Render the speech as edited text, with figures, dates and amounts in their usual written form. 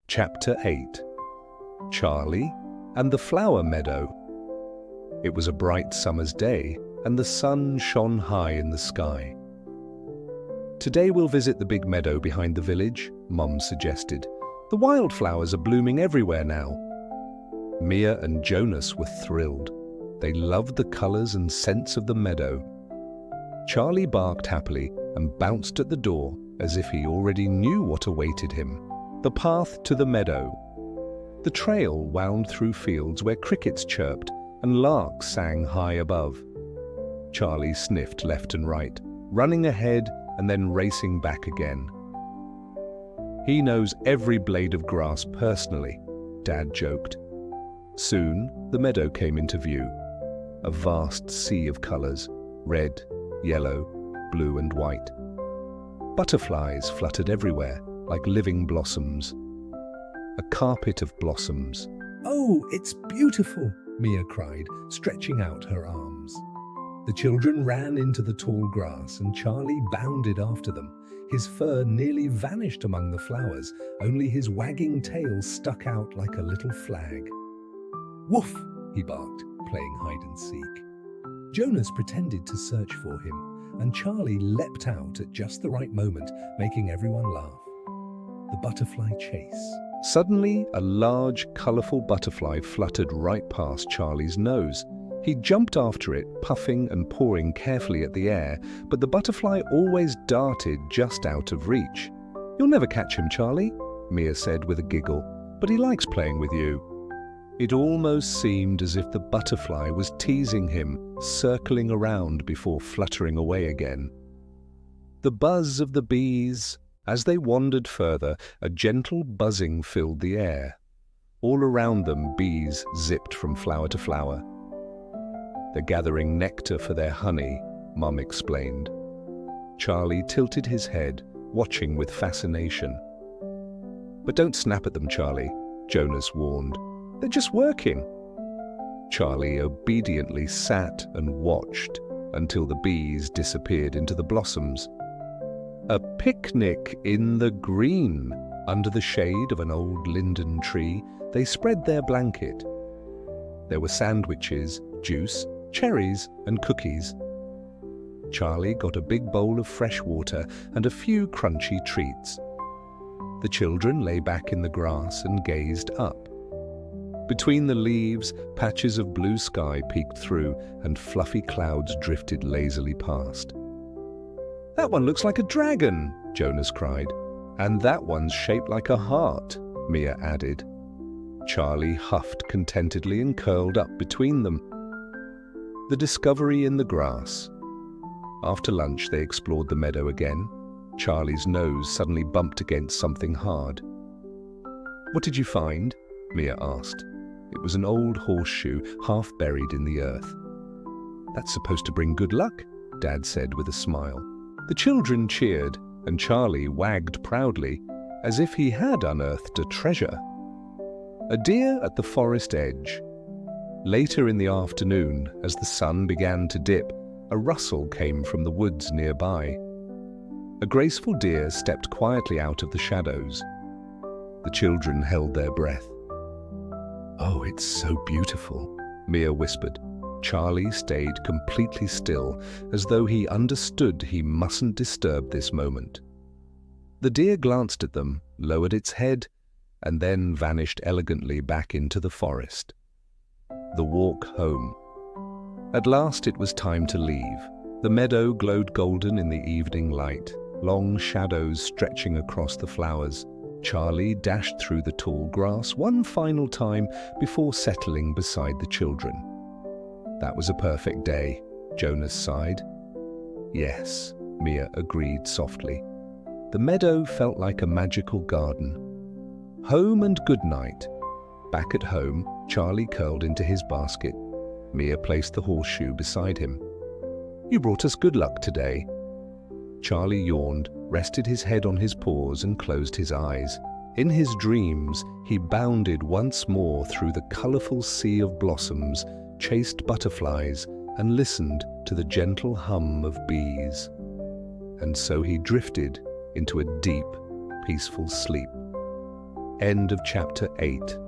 Chapter 8 Charly and the Flower Meadow. It was a bright summer's day, and the sun shone high in the sky. "Today we'll visit the big meadow behind the village," Mum suggested. "The wildflowers are blooming everywhere now." Mia and Jonas were thrilled. They loved the colours and scents of the meadow. Charly barked happily and bounced at the door as if he already knew what awaited him. The path to the meadow. The trail wound through fields where crickets chirped and larks sang high above. Charly sniffed left and right, running ahead and then racing back again. "He knows every blade of grass personally," Dad joked. Soon, the meadow came into view. A vast sea of colours, red, yellow, blue and white. Butterflies fluttered everywhere, like living blossoms. A carpet of blossoms. "Oh, it's beautiful!" Mia cried, stretching out her arms. The children ran into the tall grass and Charly bounded after them. His fur nearly vanished among the flowers, only his wagging tail stuck out like a little flag. "Woof!" he barked, playing hide and seek. Jonas pretended to search for him, and Charly leapt out at just the right moment, making everyone laugh. The butterfly chase. Suddenly, a large, colourful butterfly fluttered right past Charly's nose. He jumped after it, puffing and pawing carefully at the air, but the butterfly always darted just out of reach. "You'll never catch him, Charly," Mia said with a giggle, "but he likes playing with you." It almost seemed as if the butterfly was teasing him, circling around before fluttering away again. The buzz of the bees. As they wandered further, a gentle buzzing filled the air. All around them, bees zipped from flower to flower. "They're gathering nectar for their honey," Mum explained. Charly tilted his head, watching with fascination. "But don't snap at them, Charly," Jonas warned. "They're just working." Charly obediently sat and watched until the bees disappeared into the blossoms. A picnic in the green. Under the shade of an old linden tree, they spread their blanket. There were sandwiches, juice, cherries, and cookies. Charly got a big bowl of fresh water and a few crunchy treats. The children lay back in the grass and gazed up. Between the leaves, patches of blue sky peeked through and fluffy clouds drifted lazily past. "That one looks like a dragon," Jonas cried. "And that one's shaped like a heart," Mia added. Charly huffed contentedly and curled up between them. The discovery in the grass. After lunch, they explored the meadow again. Charly's nose suddenly bumped against something hard. "What did you find?" Mia asked. It was an old horseshoe, half buried in the earth. "That's supposed to bring good luck," Dad said with a smile. The children cheered, and Charly wagged proudly, as if he had unearthed a treasure. A deer at the forest edge. Later in the afternoon, as the sun began to dip, a rustle came from the woods nearby. A graceful deer stepped quietly out of the shadows. The children held their breath. "Oh, it's so beautiful," Mia whispered. Charly stayed completely still, as though he understood he mustn't disturb this moment. The deer glanced at them, lowered its head, and then vanished elegantly back into the forest. The walk home. At last it was time to leave. The meadow glowed golden in the evening light, long shadows stretching across the flowers. Charly dashed through the tall grass one final time before settling beside the children. "That was a perfect day," Jonas sighed. "Yes," Mia agreed softly. The meadow felt like a magical garden. Home and good night. Back at home, Charly curled into his basket. Mia placed the horseshoe beside him. "You brought us good luck today." Charly yawned, rested his head on his paws and closed his eyes. In his dreams, he bounded once more through the colourful sea of blossoms, chased butterflies, and listened to the gentle hum of bees. And so he drifted into a deep, peaceful sleep. End of chapter 8.